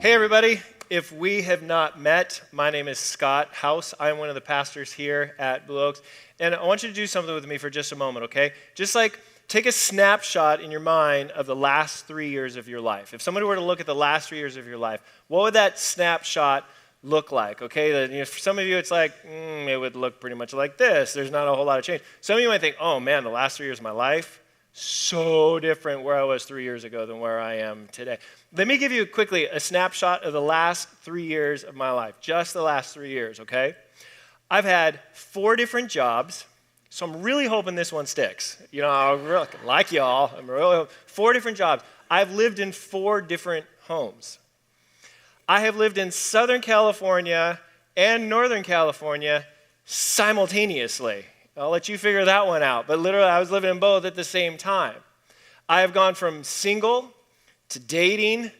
Hey everybody, if we have not met, my name is Scott House. I'm one of the pastors here at Blue Oaks, and I want you to do something with me for just a moment, okay? Just like take a snapshot in your mind of the last 3 years of your life. If somebody were to look at the last 3 years of your life, what would that snapshot look like, okay? For some of you, it's like, it would look pretty much like this. There's not a whole lot of change. Some of you might think, oh man, the last 3 years of my life, so different where I was 3 years ago than where I am today. Let me give you quickly a snapshot of the last 3 years of my life, just the last 3 years, okay? I've had 4 different jobs, so I'm really hoping this one sticks. You know, I really, like y'all, 4 different jobs. I've lived in 4 different homes. I have lived in Southern California and Northern California simultaneously. I'll let you figure that one out. But literally, I was living in both at the same time. I have gone from single to dating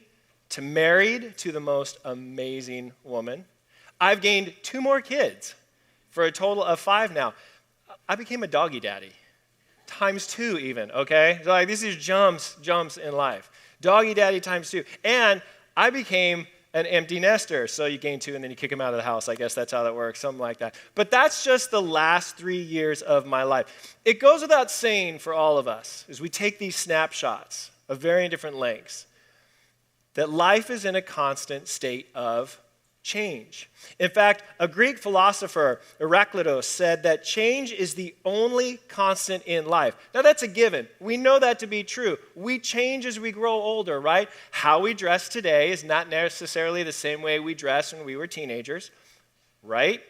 to married to the most amazing woman. I've gained 2 more kids for a total of 5 now. I became a doggy daddy, times 2 even, okay? So like this is jumps in life. Doggy daddy times 2. And I became an empty nester. So you gain 2 and then you kick them out of the house. I guess that's how that works, something like that. But that's just the last 3 years of my life. It goes without saying for all of us, as we take these snapshots of varying different lengths, that life is in a constant state of change. In fact, a Greek philosopher, Heraclitus, said that change is the only constant in life. Now, that's a given. We know that to be true. We change as we grow older, right? How we dress today is not necessarily the same way we dressed when we were teenagers, right?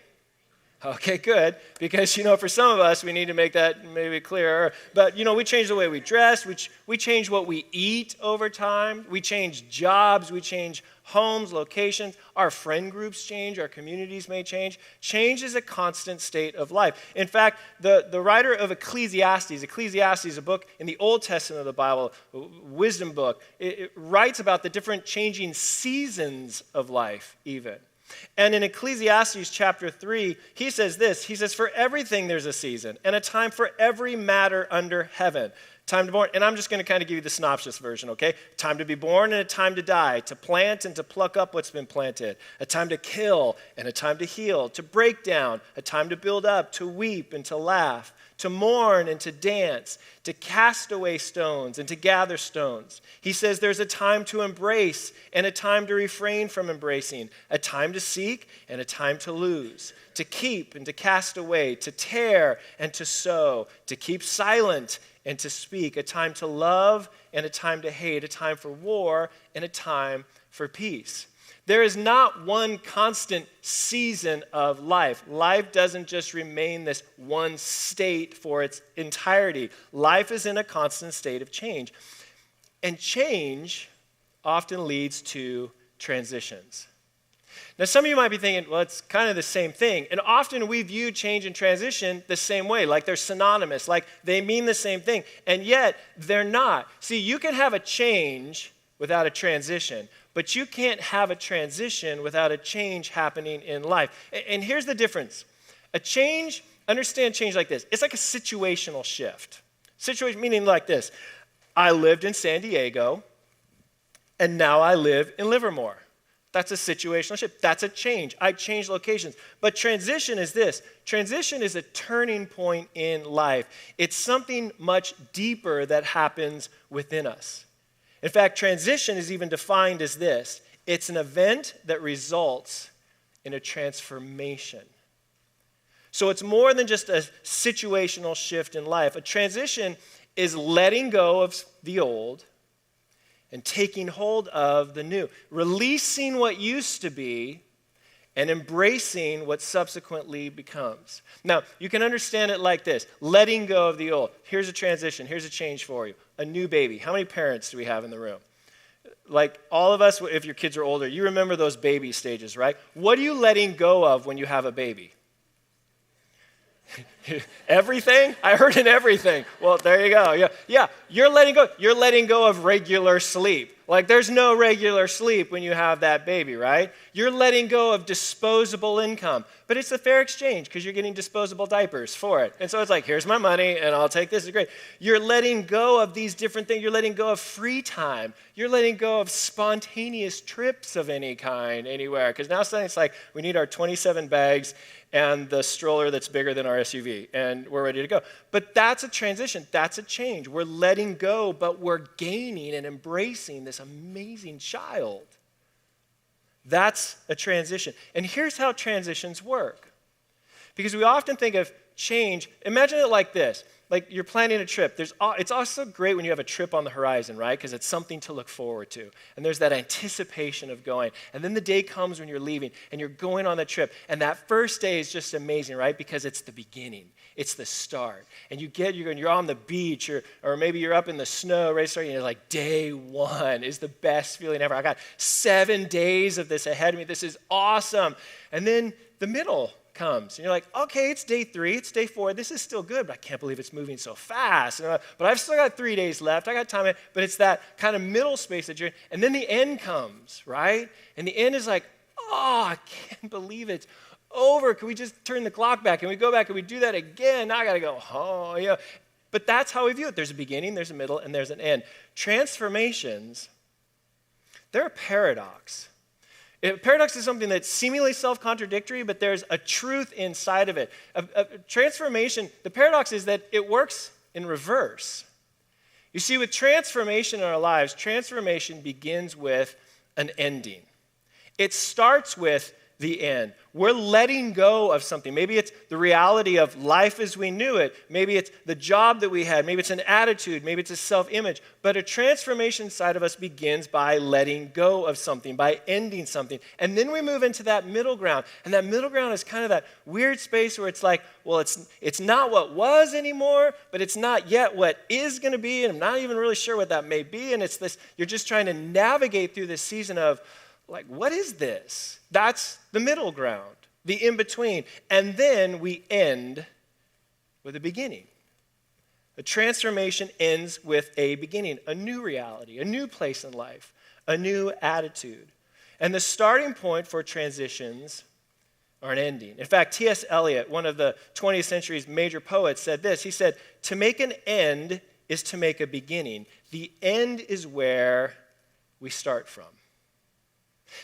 Okay, good, because, for some of us, we need to make that maybe clearer. But, we change the way we dress, we change what we eat over time, we change jobs, we change homes, locations, our friend groups change, our communities may change. Change is a constant state of life. In fact, the writer of Ecclesiastes is a book in the Old Testament of the Bible, a wisdom book, it writes about the different changing seasons of life even. And in Ecclesiastes chapter 3, he says this. He says, for everything there's a season and a time for every matter under heaven. Time to born, and I'm just going to kind of give you the synopsis version, okay? Time to be born and a time to die, to plant and to pluck up what's been planted, a time to kill and a time to heal, to break down, a time to build up, to weep and to laugh, to mourn and to dance, to cast away stones and to gather stones. He says there's a time to embrace and a time to refrain from embracing, a time to seek and a time to lose, to keep and to cast away, to tear and to sow, to keep silent and to speak, a time to love and a time to hate, a time for war and a time for peace. There is not one constant season of life. Life doesn't just remain this one state for its entirety. Life is in a constant state of change. And change often leads to transitions. Now, some of you might be thinking, well, it's kind of the same thing. And often we view change and transition the same way, like they're synonymous, like they mean the same thing. And yet, they're not. See, you can have a change without a transition, but you can't have a transition without a change happening in life. And here's the difference. A change, understand change like this. It's like a situational shift. Situation meaning like this. I lived in San Diego, and now I live in Livermore. That's a situational shift. That's a change. I changed locations. But transition is this. Transition is a turning point in life. It's something much deeper that happens within us. In fact, transition is even defined as this. It's an event that results in a transformation. So it's more than just a situational shift in life. A transition is letting go of the old and taking hold of the new, releasing what used to be and embracing what subsequently becomes. Now, you can understand it like this. Letting go of the old. Here's a transition. Here's a change for you. A new baby. How many parents do we have in the room? Like all of us, if your kids are older, you remember those baby stages, right? What are you letting go of when you have a baby? Everything? I heard in everything. Well, there you go. Yeah. You're letting go. You're letting go of regular sleep. Like there's no regular sleep when you have that baby, right? You're letting go of disposable income. But it's a fair exchange because you're getting disposable diapers for it. And so it's like, here's my money and I'll take this. It's great. You're letting go of these different things. You're letting go of free time. You're letting go of spontaneous trips of any kind anywhere. Because now suddenly it's like we need our 27 bags and the stroller that's bigger than our SUV, and we're ready to go. But that's a transition. That's a change. We're letting go, but we're gaining and embracing this amazing child. That's a transition. And here's how transitions work. Because we often think of change, imagine it like this. Like you're planning a trip. It's also great when you have a trip on the horizon, right? Because it's something to look forward to. And there's that anticipation of going. And then the day comes when you're leaving and you're going on the trip. And that first day is just amazing, right? Because it's the beginning. It's the start. And you're on the beach or maybe you're up in the snow, ready to start, and you're like, day one is the best feeling ever. I got 7 days of this ahead of me. This is awesome. And then the middle comes, and you're like, okay, it's day 3, it's day 4, this is still good, but I can't believe it's moving so fast. But I've still got 3 days left, I got time, but it's that kind of middle space that you're in, and then the end comes, right? And the end is like, oh, I can't believe it's over. Can we just turn the clock back? Can we go back? Can we do that again? Now I got to go home. But that's how we view it. There's a beginning, there's a middle, and there's an end. Transformations, they're a paradox. A paradox is something that's seemingly self-contradictory, but there's a truth inside of it. A transformation, the paradox is that it works in reverse. You see, with transformation in our lives, transformation begins with an ending. It starts with the end. We're letting go of something. Maybe it's the reality of life as we knew it. Maybe it's the job that we had. Maybe it's an attitude. Maybe it's a self-image. But a transformation side of us begins by letting go of something, by ending something. And then we move into that middle ground. And that middle ground is kind of that weird space where it's like, well, it's not what was anymore, but it's not yet what is going to be. And I'm not even really sure what that may be. And it's this, you're just trying to navigate through this season of, like, what is this? That's the middle ground, the in-between. And then we end with a beginning. A transformation ends with a beginning, a new reality, a new place in life, a new attitude. And the starting point for transitions are an ending. In fact, T.S. Eliot, one of the 20th century's major poets, said this. He said, to make an end is to make a beginning. The end is where we start from.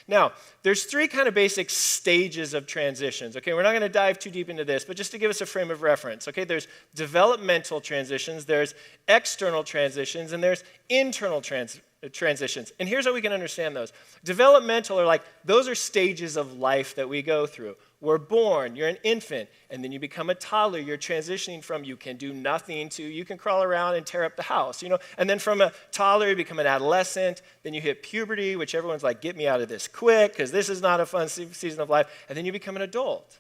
Now, there's 3 kind of basic stages of transitions, okay? We're not going to dive too deep into this, but just to give us a frame of reference, okay? There's developmental transitions, there's external transitions, and there's internal transitions. And here's how we can understand those. Developmental are like, those are stages of life that we go through. We're born, you're an infant, and then you become a toddler. You're transitioning from you can do nothing to you can crawl around and tear up the house, And then from a toddler, you become an adolescent. Then you hit puberty, which everyone's like, get me out of this quick, because this is not a fun season of life. And then you become an adult.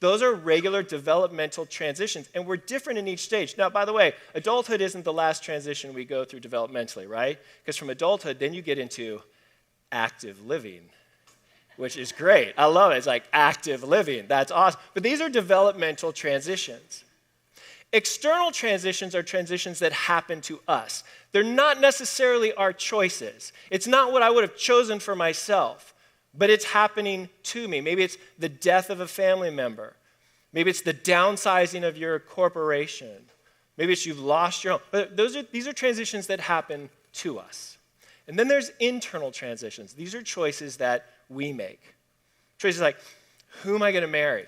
Those are regular developmental transitions, and we're different in each stage. Now, by the way, adulthood isn't the last transition we go through developmentally, right? Because from adulthood, then you get into active living, which is great. I love it. It's like active living. That's awesome. But these are developmental transitions. External transitions are transitions that happen to us. They're not necessarily our choices. It's not what I would have chosen for myself, but it's happening to me. Maybe it's the death of a family member. Maybe it's the downsizing of your corporation. Maybe it's you've lost your home. But these are transitions that happen to us. And then there's internal transitions. These are choices that we make. Choices like, who am I going to marry?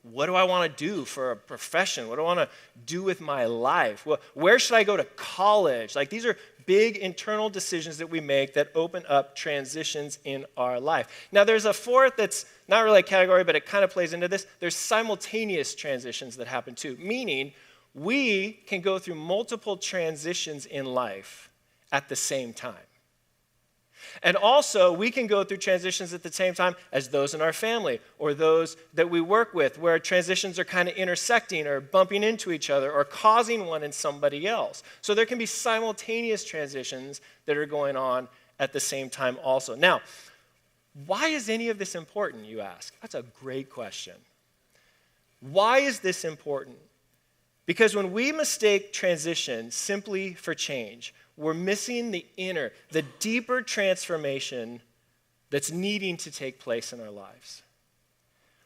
What do I want to do for a profession? What do I want to do with my life? Well, where should I go to college? Like, these are big internal decisions that we make that open up transitions in our life. Now, there's a fourth that's not really a category, but it kind of plays into this. There's simultaneous transitions that happen too, meaning we can go through multiple transitions in life at the same time. And also, we can go through transitions at the same time as those in our family or those that we work with, where transitions are kind of intersecting or bumping into each other or causing one in somebody else. So there can be simultaneous transitions that are going on at the same time also. Now, why is any of this important, you ask? That's a great question. Why is this important? Because when we mistake transition simply for change, we're missing the inner, the deeper transformation that's needing to take place in our lives.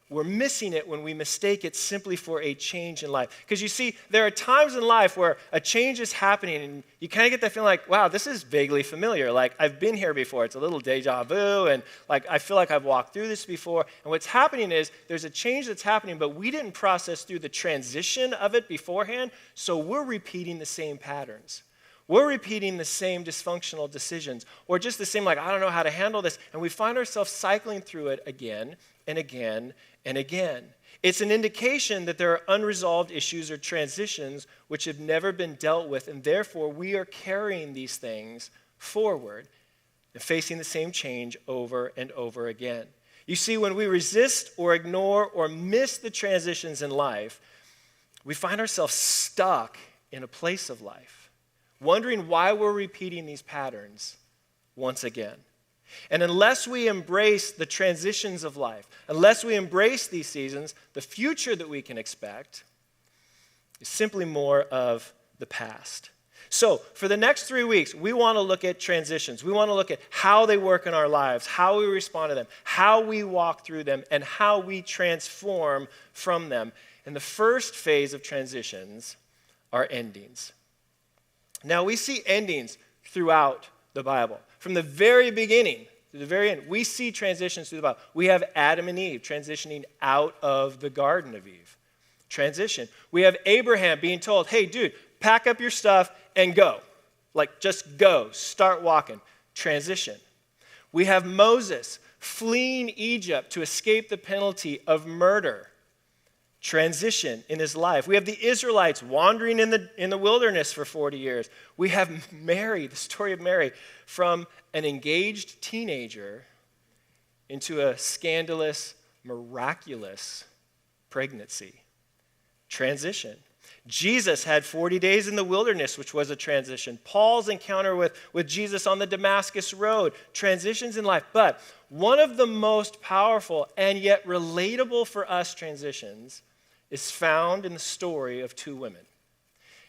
We're missing it when we mistake it simply for a change in life. Because you see, there are times in life where a change is happening and you kind of get that feeling like, wow, this is vaguely familiar. Like, I've been here before. It's a little deja vu, and like I feel like I've walked through this before. And what's happening is there's a change that's happening, but we didn't process through the transition of it beforehand, so we're repeating the same patterns. We're repeating the same dysfunctional decisions, or just the same, like, I don't know how to handle this, and we find ourselves cycling through it again and again and again. It's an indication that there are unresolved issues or transitions which have never been dealt with, and therefore we are carrying these things forward and facing the same change over and over again. You see, when we resist or ignore or miss the transitions in life, we find ourselves stuck in a place of life, wondering why we're repeating these patterns once again. And unless we embrace the transitions of life, unless we embrace these seasons, the future that we can expect is simply more of the past. So, for the next 3 weeks, we want to look at transitions. We want to look at how they work in our lives, how we respond to them, how we walk through them, and how we transform from them. And the first phase of transitions are endings. Now, we see endings throughout the Bible. From the very beginning to the very end, we see transitions through the Bible. We have Adam and Eve transitioning out of the Garden of Eve. Transition. We have Abraham being told, hey, dude, pack up your stuff and go. Like, just go. Start walking. Transition. We have Moses fleeing Egypt to escape the penalty of murder. Transition in his life. We have the Israelites wandering in the wilderness for 40 years. We have Mary, the story of Mary, from an engaged teenager into a scandalous, miraculous pregnancy. Transition. Jesus had 40 days in the wilderness, which was a transition. Paul's encounter with Jesus on the Damascus Road. Transitions in life. But one of the most powerful and yet relatable for us transitions is found in the story of two women.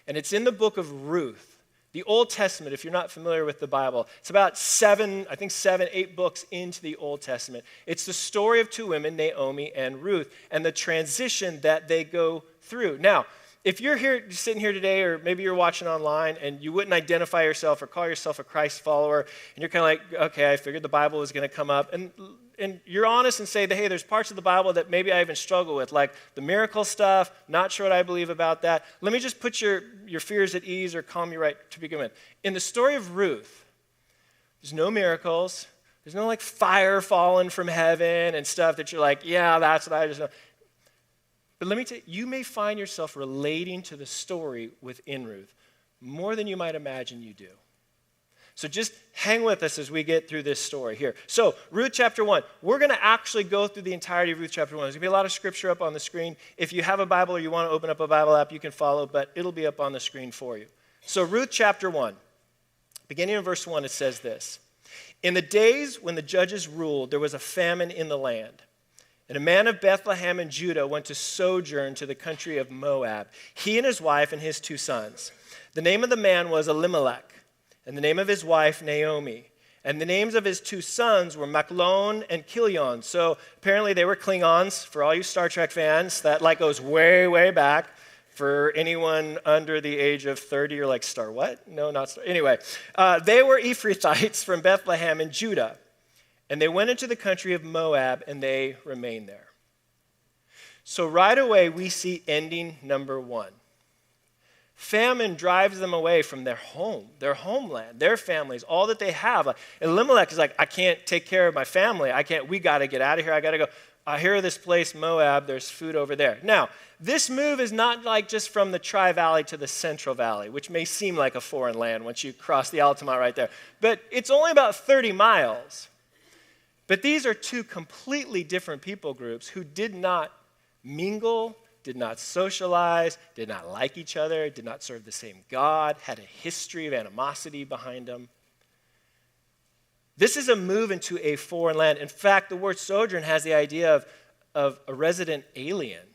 And it's in the book of Ruth, the Old Testament, if you're not familiar with the Bible. It's about 8 books into the Old Testament. It's the story of two women, Naomi and Ruth, and the transition that they go through. Now, if you're here, sitting here today, or maybe you're watching online and you wouldn't identify yourself or call yourself a Christ follower, and you're kind of like, okay, I figured the Bible was going to come up, and you're honest and say that, hey, there's parts of the Bible that maybe I even struggle with, like the miracle stuff, not sure what I believe about that. Let me just put your fears at ease or calm you right to begin with. In the story of Ruth, there's no miracles. There's no like fire falling from heaven and stuff that you're like, yeah, that's what I just know. But let me tell you, you may find yourself relating to the story within Ruth more than you might imagine you do. So just hang with us as we get through this story here. So Ruth chapter 1, we're going to actually go through the entirety of Ruth chapter 1. There's going to be a lot of scripture up on the screen. If you have a Bible or you want to open up a Bible app, you can follow, but it'll be up on the screen for you. So Ruth chapter 1, beginning in verse 1, it says this. In the days when the judges ruled, there was a famine in the land. And a man of Bethlehem in Judah went to sojourn to the country of Moab, he and his wife and his 2 sons. The name of the man was Elimelech, and the name of his wife Naomi. And the names of his 2 sons were Machlon and Chilion. So apparently they were Klingons, for all you Star Trek fans. That like goes way, way back. For anyone under the age of 30, you're like, Star what? No, not Star. Anyway, they were Ephrathites from Bethlehem in Judah. And they went into the country of Moab, and they remained there. So right away, we see ending number 1. Famine drives them away from their home, their homeland, their families, all that they have. Elimelech is like, I can't take care of my family. We got to get out of here. I got to go. I hear this place, Moab, there's food over there. Now, this move is not like just from the Tri-Valley to the Central Valley, which may seem like a foreign land once you cross the Altamont right there. But it's only about 30 miles. But these are 2 completely different people groups who did not mingle, did not socialize, did not like each other, did not serve the same God, had a history of animosity behind them. This is a move into a foreign land. In fact, the word sojourn has the idea of a resident alien.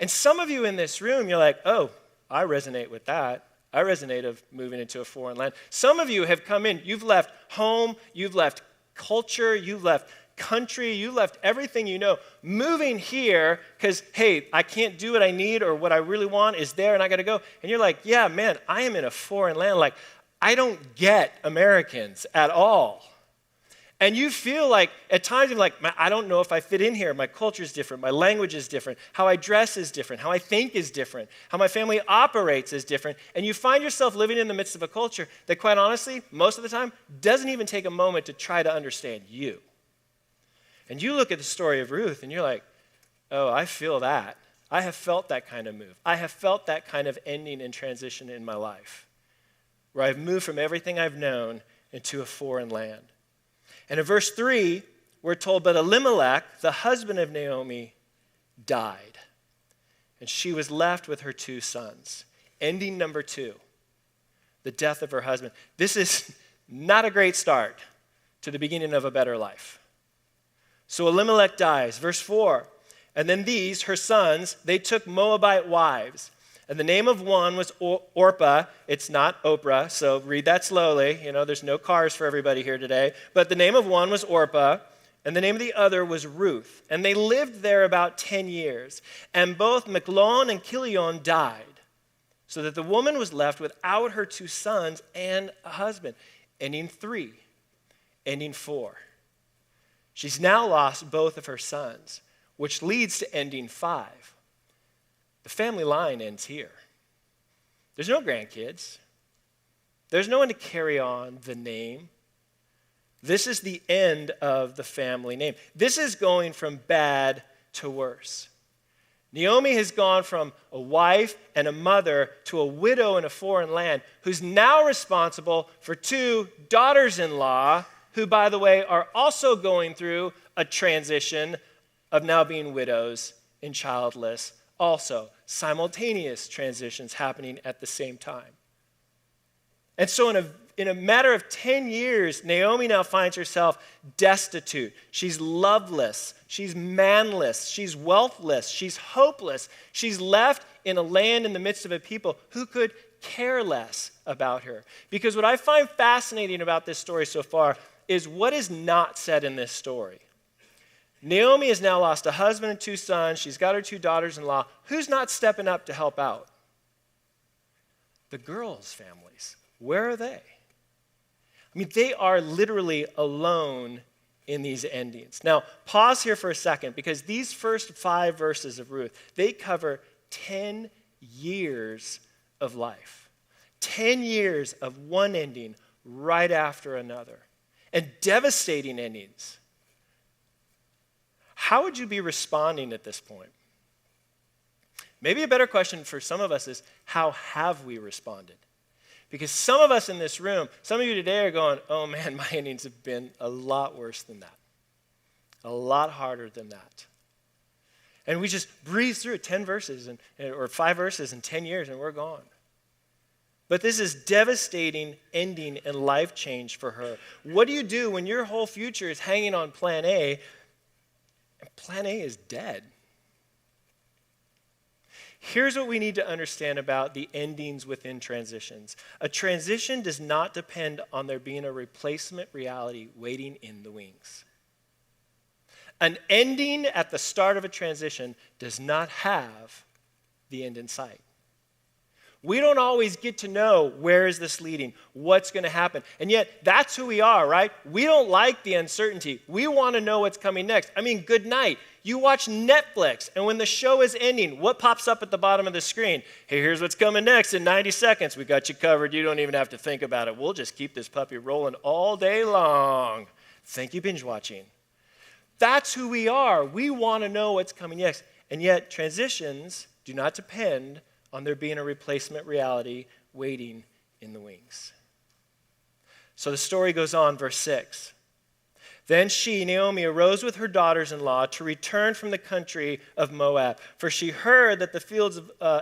And some of you in this room, you're like, oh, I resonate with that. I resonate of moving into a foreign land. Some of you have come in, you've left home, you've left culture, you've left country, you left everything you know, moving here because, hey, I can't do what I need or what I really want is there and I got to go. And you're like, yeah, man, I am in a foreign land. Like, I don't get Americans at all. And you feel like, at times, you're like, I don't know if I fit in here. My culture is different. My language is different. How I dress is different. How I think is different. How my family operates is different. And you find yourself living in the midst of a culture that, quite honestly, most of the time, doesn't even take a moment to try to understand you. And you look at the story of Ruth, and you're like, oh, I feel that. I have felt that kind of move. I have felt that kind of ending and transition in my life, where I've moved from everything I've known into a foreign land. And in verse 3, we're told, but Elimelech, the husband of Naomi, died. And she was left with her 2 sons. Ending number 2, the death of her husband. This is not a great start to the beginning of a better life. So Elimelech dies. Verse 4, and then these, her sons, they took Moabite wives. And the name of one was Orpah. It's not Oprah, so read that slowly. You know, there's no cars for everybody here today. But the name of one was Orpah, and the name of the other was Ruth. And they lived there about 10 years. And both Mahlon and Chilion died, so that the woman was left without her 2 sons and a husband. Ending 3, ending 4. She's now lost both of her sons, which leads to ending 5. The family line ends here. There's no grandkids. There's no one to carry on the name. This is the end of the family name. This is going from bad to worse. Naomi has gone from a wife and a mother to a widow in a foreign land who's now responsible for 2 daughters-in-law who, by the way, are also going through a transition of now being widows and childless. Also, simultaneous transitions happening at the same time. And so in a matter of 10 years, Naomi now finds herself destitute. She's loveless. She's manless. She's wealthless. She's hopeless. She's left in a land in the midst of a people who could care less about her. Because what I find fascinating about this story so far is what is not said in this story. Naomi has now lost a husband and 2 sons. She's got her 2 daughters-in-law. Who's not stepping up to help out? The girls' families. Where are they? I mean, they are literally alone in these endings. Now, pause here for a second, because these first 5 verses of Ruth, they cover 10 years of life. 10 years of one ending right after another. And devastating endings. How would you be responding at this point? Maybe a better question for some of us is, how have we responded? Because some of us in this room, some of you today are going, oh man, my endings have been a lot worse than that. A lot harder than that. And we just breeze through 10 verses or 5 verses in 10 years and we're gone. But this is devastating ending and life change for her. What do you do when your whole future is hanging on plan A and plan A is dead? Here's what we need to understand about the endings within transitions. A transition does not depend on there being a replacement reality waiting in the wings. An ending at the start of a transition does not have the end in sight. We don't always get to know where is this leading, what's going to happen. And yet, that's who we are, right? We don't like the uncertainty. We want to know what's coming next. I mean, good night. You watch Netflix, and when the show is ending, what pops up at the bottom of the screen? Hey, here's what's coming next in 90 seconds. We got you covered. You don't even have to think about it. We'll just keep this puppy rolling all day long. Thank you, binge watching. That's who we are. We want to know what's coming next. And yet, transitions do not depend on there being a replacement reality waiting in the wings. So the story goes on, verse 6. Then she, Naomi, arose with her daughters-in-law to return from the country of Moab, for she heard that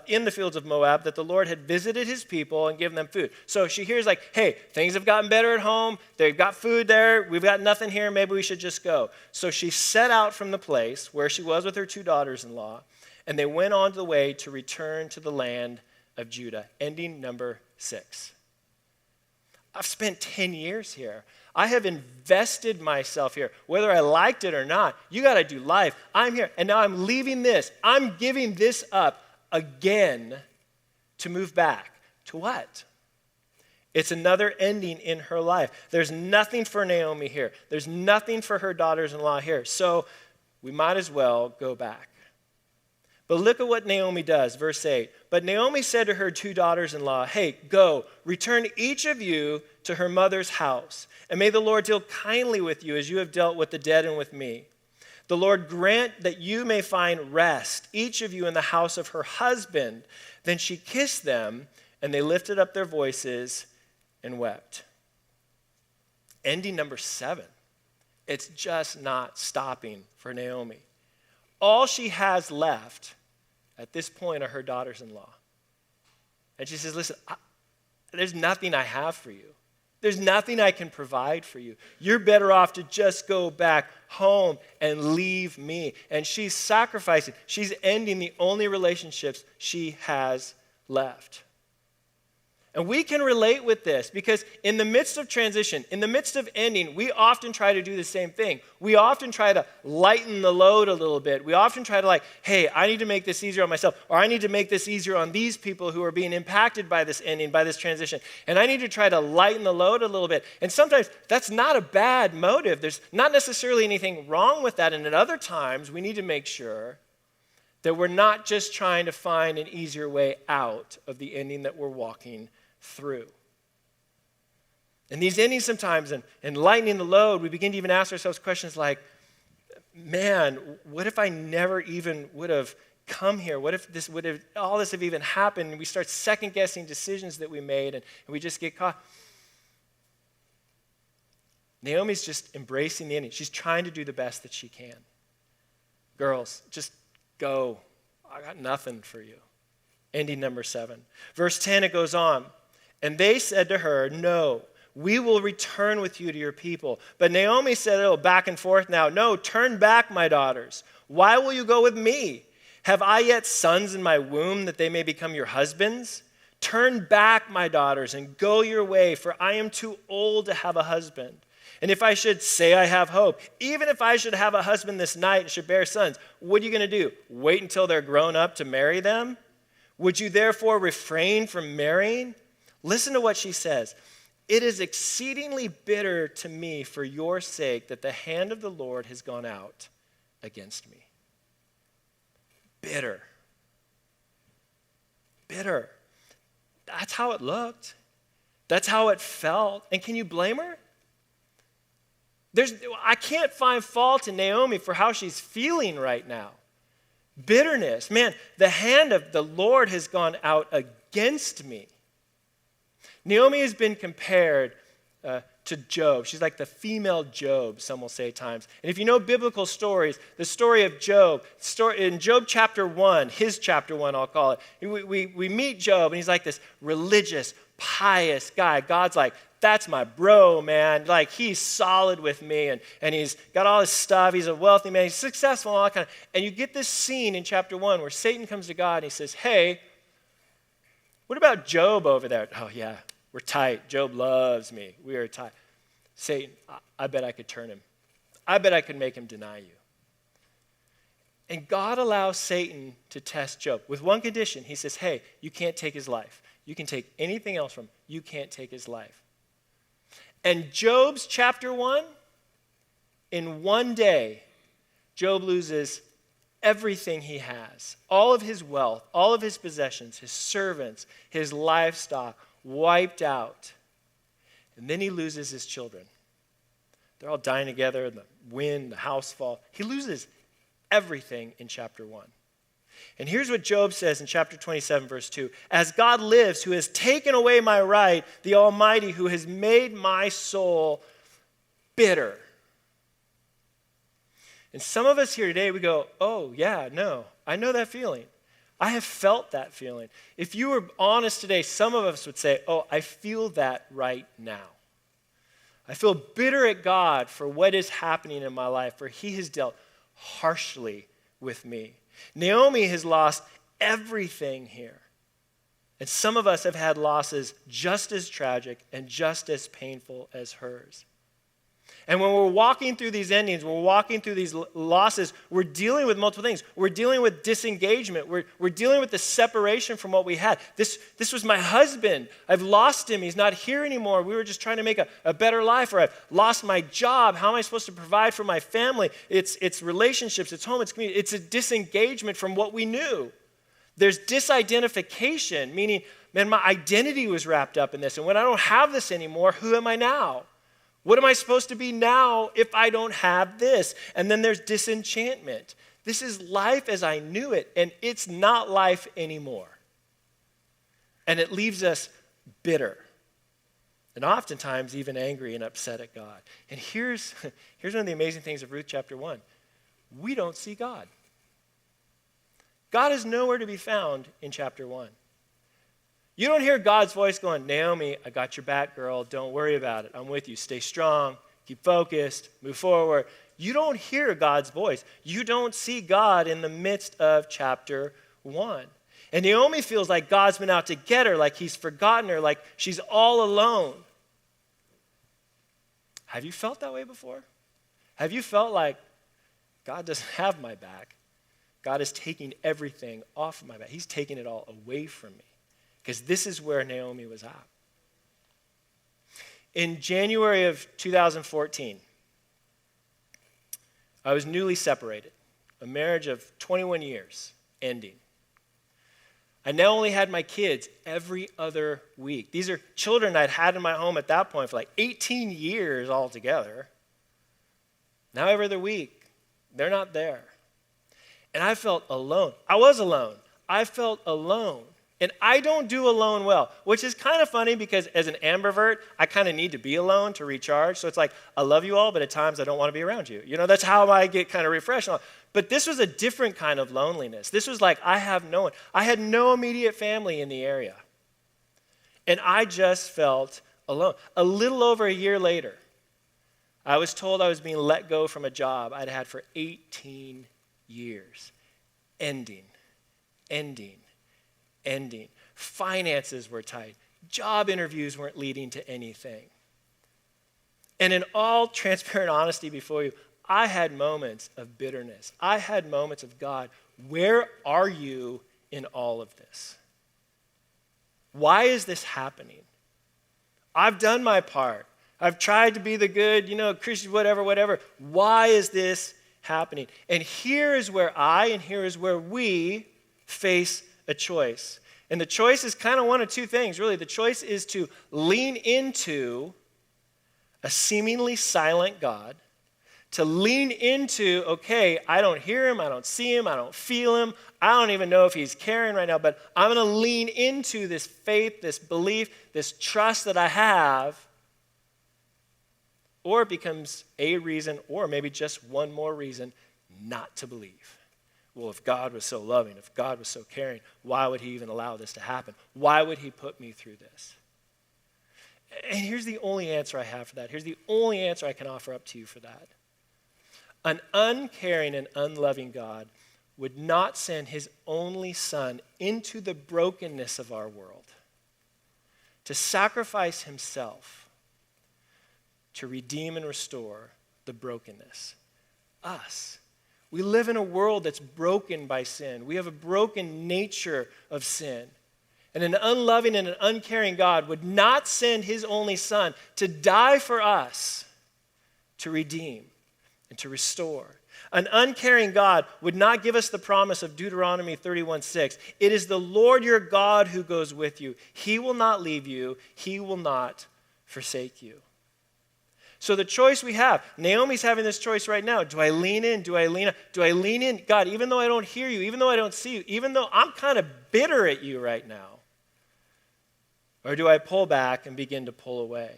in the fields of Moab that the Lord had visited his people and given them food. So she hears like, hey, things have gotten better at home. They've got food there. We've got nothing here. Maybe we should just go. So she set out from the place where she was with her 2 daughters-in-law, And they went on the way to return to the land of Judah. Ending number 6. I've spent 10 years here. I have invested myself here. Whether I liked it or not, you got to do life. I'm here, and now I'm leaving this. I'm giving this up again to move back. To what? It's another ending in her life. There's nothing for Naomi here. There's nothing for her daughters-in-law here. So we might as well go back. But look at what Naomi does, verse 8. But Naomi said to her 2 daughters-in-law, hey, go, return each of you to her mother's house, and may the Lord deal kindly with you as you have dealt with the dead and with me. The Lord grant that you may find rest, each of you in the house of her husband. Then she kissed them, and they lifted up their voices and wept. Ending number 7. It's just not stopping for Naomi. All she has left at this point are her daughters-in-law. And she says, listen, there's nothing I have for you. There's nothing I can provide for you. You're better off to just go back home and leave me. And she's sacrificing. She's ending the only relationships she has left. And we can relate with this because in the midst of transition, in the midst of ending, we often try to do the same thing. We often try to lighten the load a little bit. We often try to hey, I need to make this easier on myself, or I need to make this easier on these people who are being impacted by this ending, by this transition. And I need to try to lighten the load a little bit. And sometimes that's not a bad motive. There's not necessarily anything wrong with that. And at other times, we need to make sure that we're not just trying to find an easier way out of the ending that we're walking through. And these endings sometimes, and lightening the load, we begin to even ask ourselves questions like, man, what if I never even would have come here? What if all this have even happened? And we start second guessing decisions that we made, and we just get caught. Naomi's just embracing the ending. She's trying to do the best that she can. Girls, just go. I got nothing for you. Ending number 7. Verse 10, it goes on. And they said to her, no, we will return with you to your people. But Naomi said, back and forth now. No, turn back, my daughters. Why will you go with me? Have I yet sons in my womb that they may become your husbands? Turn back, my daughters, and go your way, for I am too old to have a husband. And if I should say I have hope, even if I should have a husband this night and should bear sons, what are you going to do? Wait until they're grown up to marry them? Would you therefore refrain from marrying? Listen to what she says. It is exceedingly bitter to me for your sake that the hand of the Lord has gone out against me. Bitter. Bitter. That's how it looked. That's how it felt. And can you blame her? I can't find fault in Naomi for how she's feeling right now. Bitterness. Man, the hand of the Lord has gone out against me. Naomi has been compared to Job. She's like the female Job, some will say at times. And if you know biblical stories, the story of Job, in Job chapter 1, his chapter 1, I'll call it, we meet Job, and he's like this religious, pious guy. God's like, that's my bro, man. Like, he's solid with me, and he's got all his stuff. He's a wealthy man. He's successful, and all that kind of. And you get this scene in chapter 1 where Satan comes to God, and he says, hey, what about Job over there? Oh, yeah, we're tight. Job loves me. We are tight. Satan, I bet I could turn him. I bet I could make him deny you. And God allows Satan to test Job with one condition. He says, hey, you can't take his life. You can take anything else from him. You can't take his life. And Job's chapter 1, in one day, Job loses everything he has, all of his wealth, all of his possessions, his servants, his livestock, wiped out. And then he loses his children. They're all dying together, the wind, the house fall. He loses everything in chapter 1. And here's what Job says in chapter 27, verse 2. As God lives, who has taken away my right, the Almighty, who has made my soul bitter. And some of us here today, we go, oh, yeah, no, I know that feeling. I have felt that feeling. If you were honest today, some of us would say, oh, I feel that right now. I feel bitter at God for what is happening in my life, for he has dealt harshly with me. Naomi has lost everything here. And some of us have had losses just as tragic and just as painful as hers. And when we're walking through these endings, we're walking through these losses, we're dealing with multiple things. We're dealing with disengagement. We're dealing with the separation from what we had. This was my husband. I've lost him. He's not here anymore. We were just trying to make a better life. Or I've lost my job. How am I supposed to provide for my family? It's relationships. It's home. It's community. It's a disengagement from what we knew. There's disidentification, meaning, man, my identity was wrapped up in this. And when I don't have this anymore, who am I now? What am I supposed to be now if I don't have this? And then there's disenchantment. This is life as I knew it, and it's not life anymore. And it leaves us bitter, and oftentimes even angry and upset at God. And here's one of the amazing things of Ruth chapter 1. We don't see God. God is nowhere to be found in chapter 1. You don't hear God's voice going, Naomi, I got your back, girl. Don't worry about it. I'm with you. Stay strong. Keep focused. Move forward. You don't hear God's voice. You don't see God in the midst of chapter 1. And Naomi feels like God's been out to get her, like he's forgotten her, like she's all alone. Have you felt that way before? Have you felt like God doesn't have my back? God is taking everything off of my back. He's taking it all away from me. Because this is where Naomi was at. In January of 2014, I was newly separated. A marriage of 21 years ending. I now only had my kids every other week. These are children I'd had in my home at that point for like 18 years altogether. Now every other week, they're not there. And I felt alone. I was alone. I felt alone. And I don't do alone well, which is kind of funny because as an ambivert, I kind of need to be alone to recharge. So it's like, I love you all, but at times I don't want to be around you. You know, that's how I get kind of refreshed. But this was a different kind of loneliness. This was like, I have no one. I had no immediate family in the area. And I just felt alone. A little over a year later, I was told I was being let go from a job I'd had for 18 years. Ending. Finances were tight. Job interviews weren't leading to anything. And in all transparent honesty before you, I had moments of bitterness. I had moments of, God, where are you in all of this? Why is this happening? I've done my part. I've tried to be the good, Christian, whatever. Why is this happening? And here is where here is where we face a choice. And the choice is kind of one of two things, really. The choice is to lean into a seemingly silent God, to lean into, okay, I don't hear him, I don't see him, I don't feel him, I don't even know if he's caring right now, but I'm going to lean into this faith, this belief, this trust that I have, or it becomes a reason, or maybe just one more reason, not to believe. Well, if God was so loving, if God was so caring, why would he even allow this to happen? Why would he put me through this? And here's the only answer I have for that. Here's the only answer I can offer up to you for that. An uncaring and unloving God would not send his only son into the brokenness of our world to sacrifice himself to redeem and restore the brokenness. Us. We live in a world that's broken by sin. We have a broken nature of sin. And an unloving and an uncaring God would not send his only son to die for us, to redeem and to restore. An uncaring God would not give us the promise of Deuteronomy 31:6. It is the Lord your God who goes with you. He will not leave you. He will not forsake you. So the choice we have, Naomi's having this choice right now. Do I lean in? Do I lean out? Do I lean in? God, even though I don't hear you, even though I don't see you, even though I'm kind of bitter at you right now. Or do I pull back and begin to pull away?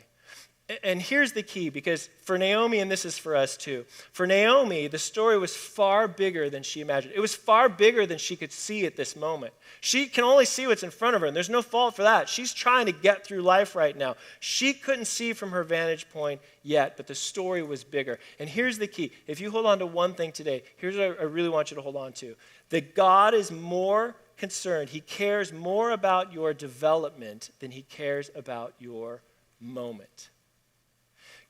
And here's the key, because for Naomi, and this is for us too, for Naomi, the story was far bigger than she imagined. It was far bigger than she could see at this moment. She can only see what's in front of her, and there's no fault for that. She's trying to get through life right now. She couldn't see from her vantage point yet, but the story was bigger. And here's the key. If you hold on to one thing today, here's what I really want you to hold on to. That God is more concerned. He cares more about your development than he cares about your moment.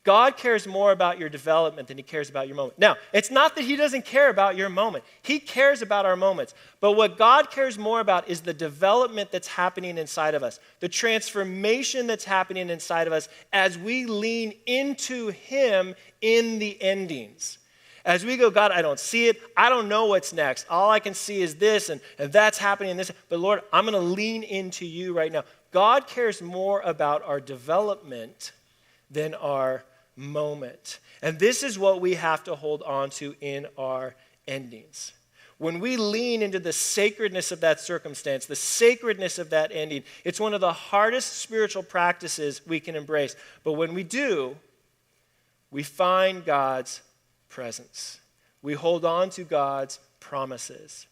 God cares more about your development than he cares about your moment. Now, it's not that he doesn't care about your moment. He cares about our moments. But what God cares more about is the development that's happening inside of us, the transformation that's happening inside of us as we lean into him in the endings. As we go, God, I don't see it. I don't know what's next. All I can see is this, and that's happening in this. But Lord, I'm going to lean into you right now. God cares more about our development than our moment. And this is what we have to hold on to in our endings. When we lean into the sacredness of that circumstance, the sacredness of that ending, it's one of the hardest spiritual practices we can embrace. But when we do, we find God's presence. We hold on to God's promises.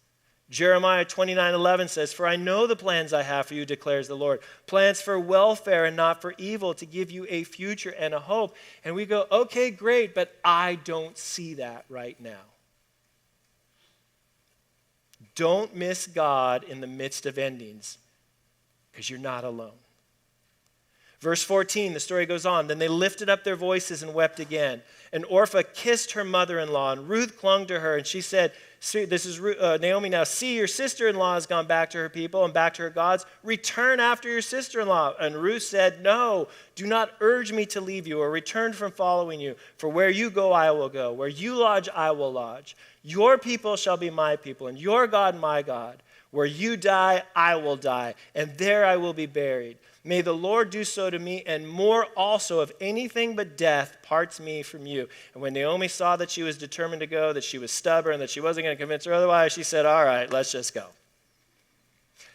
Jeremiah 29:11 says, "For I know the plans I have for you, declares the Lord, plans for welfare and not for evil, to give you a future and a hope." And we go, okay, great, but I don't see that right now. Don't miss God in the midst of endings, because you're not alone. Verse 14, the story goes on. Then they lifted up their voices and wept again. And Orpah kissed her mother-in-law, and Ruth clung to her, and she said, this is Naomi now, "See, your sister-in-law has gone back to her people and back to her gods. Return after your sister-in-law." And Ruth said, "No, do not urge me to leave you or return from following you. For where you go, I will go. Where you lodge, I will lodge. Your people shall be my people, and your God my God. Where you die, I will die, and there I will be buried. May the Lord do so to me, and more also, if anything but death parts me from you." And when Naomi saw that she was determined to go, that she was stubborn, that she wasn't going to convince her otherwise, she said, "All right, let's just go."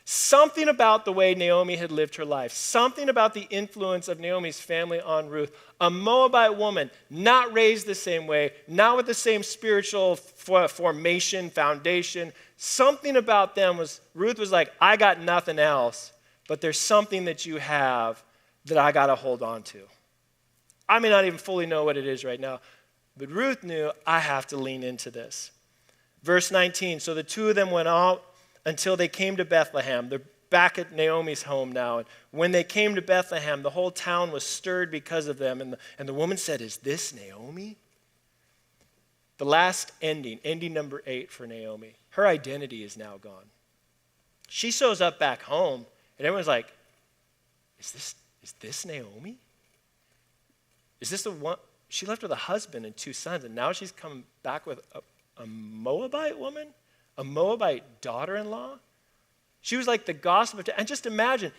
Something about the way Naomi had lived her life, something about the influence of Naomi's family on Ruth, a Moabite woman, not raised the same way, not with the same spiritual formation, foundation, something about them was, Ruth was like, "I got nothing else, but there's something that you have that I got to hold on to. I may not even fully know what it is right now, but Ruth knew, I have to lean into this." Verse 19, so the two of them went out until they came to Bethlehem. They're back at Naomi's home now. And when they came to Bethlehem, the whole town was stirred because of them. And the woman said, "Is this Naomi?" The last ending number 8 for Naomi. Her identity is now gone. She shows up back home, and everyone's like, is this Naomi? Is this the one? She left with a husband and 2 sons, and now she's coming back with a Moabite woman? A Moabite daughter-in-law? She was like the gossip of, and just imagine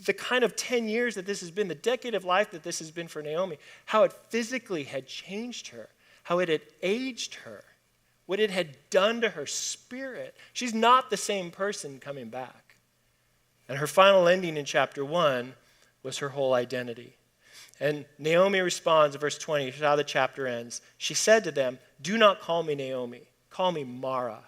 the kind of 10 years that this has been, the decade of life that this has been for Naomi, how it physically had changed her, how it had aged her, what it had done to her spirit. She's not the same person coming back. And her final ending in chapter 1 was her whole identity. And Naomi responds in verse 20, here's how the chapter ends. She said to them, "Do not call me Naomi, call me Mara,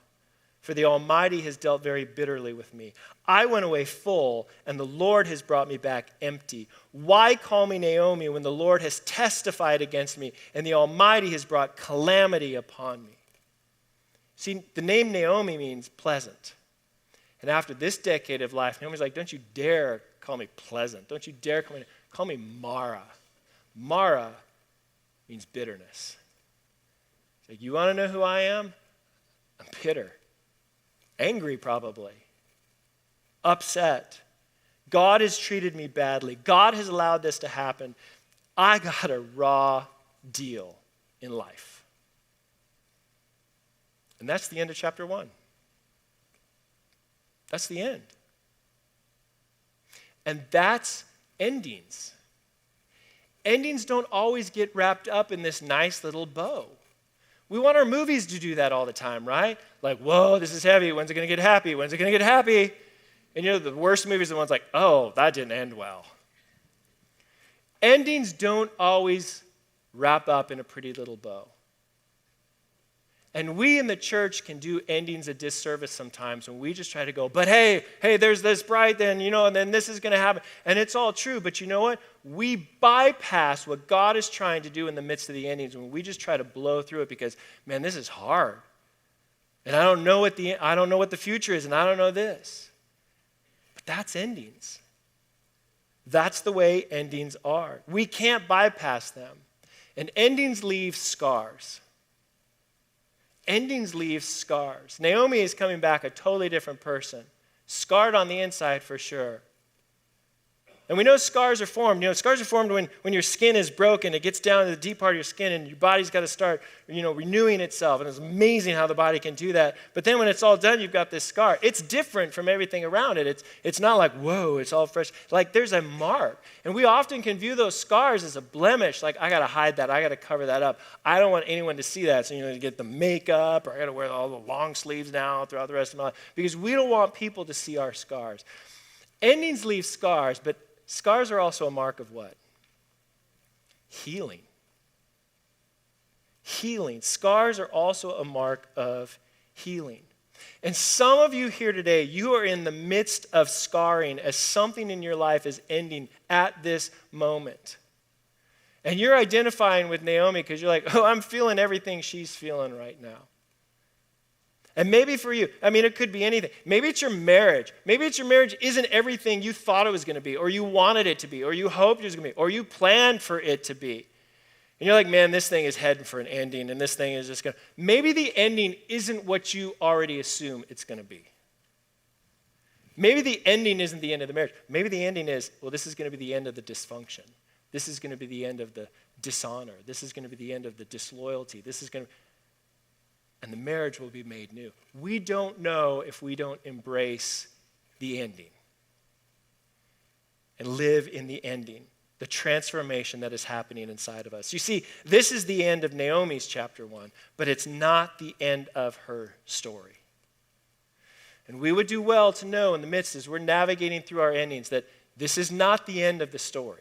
for the Almighty has dealt very bitterly with me. I went away full, and the Lord has brought me back empty. Why call me Naomi when the Lord has testified against me, and the Almighty has brought calamity upon me?" See, the name Naomi means pleasant. And after this decade of life, Naomi's like, "Don't you dare call me pleasant. Don't you dare call me Mara." Mara means bitterness. It's like, you want to know who I am? I'm bitter. Angry, probably. Upset. God has treated me badly. God has allowed this to happen. I got a raw deal in life. And that's the end of chapter 1. That's the end. And that's endings. Endings don't always get wrapped up in this nice little bow. We want our movies to do that all the time, right? Like, whoa, this is heavy. When's it going to get happy? When's it going to get happy? And the worst movies are the ones like, oh, that didn't end well. endings don't always wrap up in a pretty little bow. And we in the church can do endings a disservice sometimes when we just try to go, but hey, there's this bright, then, and then this is going to happen. And it's all true, but you know what? We bypass what God is trying to do in the midst of the endings when we just try to blow through it because, man, this is hard. And I don't know what the future is, and I don't know this. But that's endings. That's the way endings are. We can't bypass them. And endings leave scars. Endings leave scars. Naomi is coming back a totally different person. Scarred on the inside for sure. And we know scars are formed. Scars are formed when your skin is broken. It gets down to the deep part of your skin and your body's got to start, renewing itself. And it's amazing how the body can do that. But then when it's all done, you've got this scar. It's different from everything around it. It's not like, whoa, it's all fresh. Like there's a mark. And we often can view those scars as a blemish. Like I got to hide that. I got to cover that up. I don't want anyone to see that. So, you get the makeup or I got to wear all the long sleeves now throughout the rest of my life. Because we don't want people to see our scars. Endings leave scars, but scars are also a mark of what? Healing. Healing. Scars are also a mark of healing. And some of you here today, you are in the midst of scarring as something in your life is ending at this moment. And you're identifying with Naomi because you're like, I'm feeling everything she's feeling right now. And maybe for you, it could be anything. Maybe it's your marriage. Maybe it's your marriage isn't everything you thought it was going to be, or you wanted it to be, or you hoped it was going to be, or you planned for it to be. And you're like, man, this thing is heading for an ending, and this thing is just going to... Maybe the ending isn't what you already assume it's going to be. Maybe the ending isn't the end of the marriage. Maybe the ending is, this is going to be the end of the dysfunction. This is going to be the end of the dishonor. This is going to be the end of the disloyalty. And the marriage will be made new. We don't know if we don't embrace the ending and live in the ending, the transformation that is happening inside of us. You see, this is the end of Naomi's chapter 1, but it's not the end of her story. And we would do well to know in the midst as we're navigating through our endings that this is not the end of the story.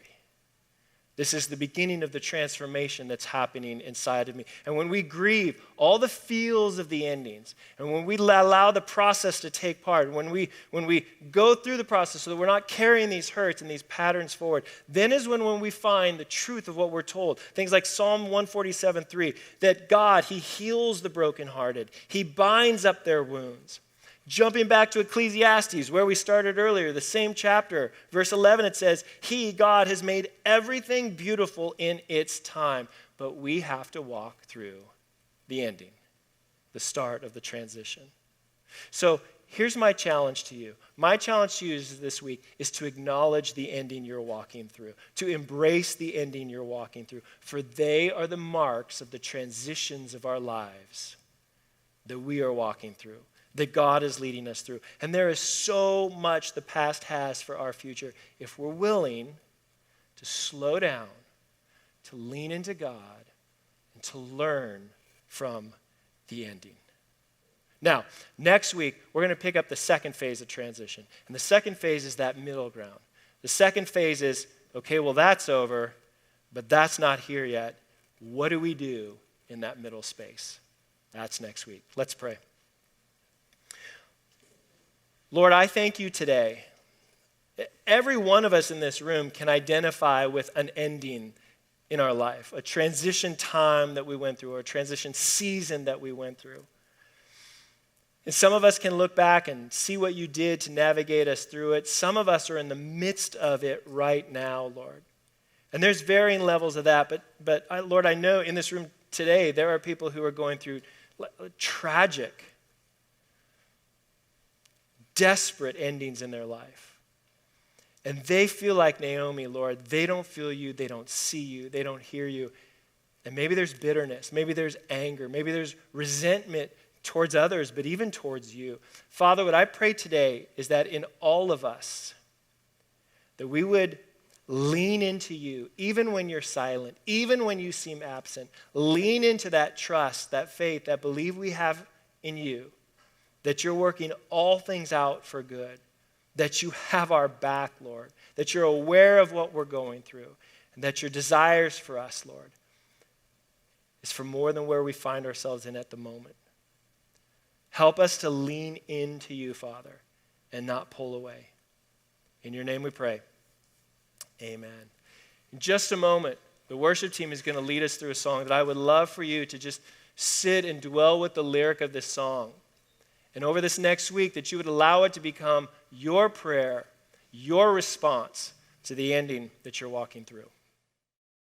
This is the beginning of the transformation that's happening inside of me. And when we grieve all the feels of the endings, and when we allow the process to take part, when we go through the process so that we're not carrying these hurts and these patterns forward, then is when we find the truth of what we're told. Things like Psalm 147:3, that God, He heals the brokenhearted. He binds up their wounds. Jumping back to Ecclesiastes, where we started earlier, the same chapter, verse 11, it says, He, God, has made everything beautiful in its time, but we have to walk through the ending, the start of the transition. So here's my challenge to you. My challenge to you this week is to acknowledge the ending you're walking through, to embrace the ending you're walking through, for they are the marks of the transitions of our lives that we are walking through, that God is leading us through. And there is so much the past has for our future if we're willing to slow down, to lean into God, and to learn from the ending. Now, next week, we're going to pick up the second phase of transition. And the second phase is that middle ground. The second phase is, okay, that's over, but that's not here yet. What do we do in that middle space? That's next week. Let's pray. Lord, I thank you today. Every one of us in this room can identify with an ending in our life, a transition time that we went through, or a transition season that we went through. And some of us can look back and see what you did to navigate us through it. Some of us are in the midst of it right now, Lord. And there's varying levels of that, but Lord, I know in this room today there are people who are going through tragic, desperate endings in their life. And they feel like Naomi, Lord. They don't feel you. They don't see you. They don't hear you. And maybe there's bitterness. Maybe there's anger. Maybe there's resentment towards others, but even towards you. Father, what I pray today is that in all of us, that we would lean into you, even when you're silent, even when you seem absent. Lean into that trust, that faith, that belief we have in you, that you're working all things out for good, that you have our back, Lord, that you're aware of what we're going through. And that your desires for us, Lord, is for more than where we find ourselves in at the moment. Help us to lean into you, Father, and not pull away. In your name we pray. Amen. In just a moment, the worship team is going to lead us through a song that I would love for you to just sit and dwell with the lyric of this song. And over this next week, that you would allow it to become your prayer, your response to the ending that you're walking through.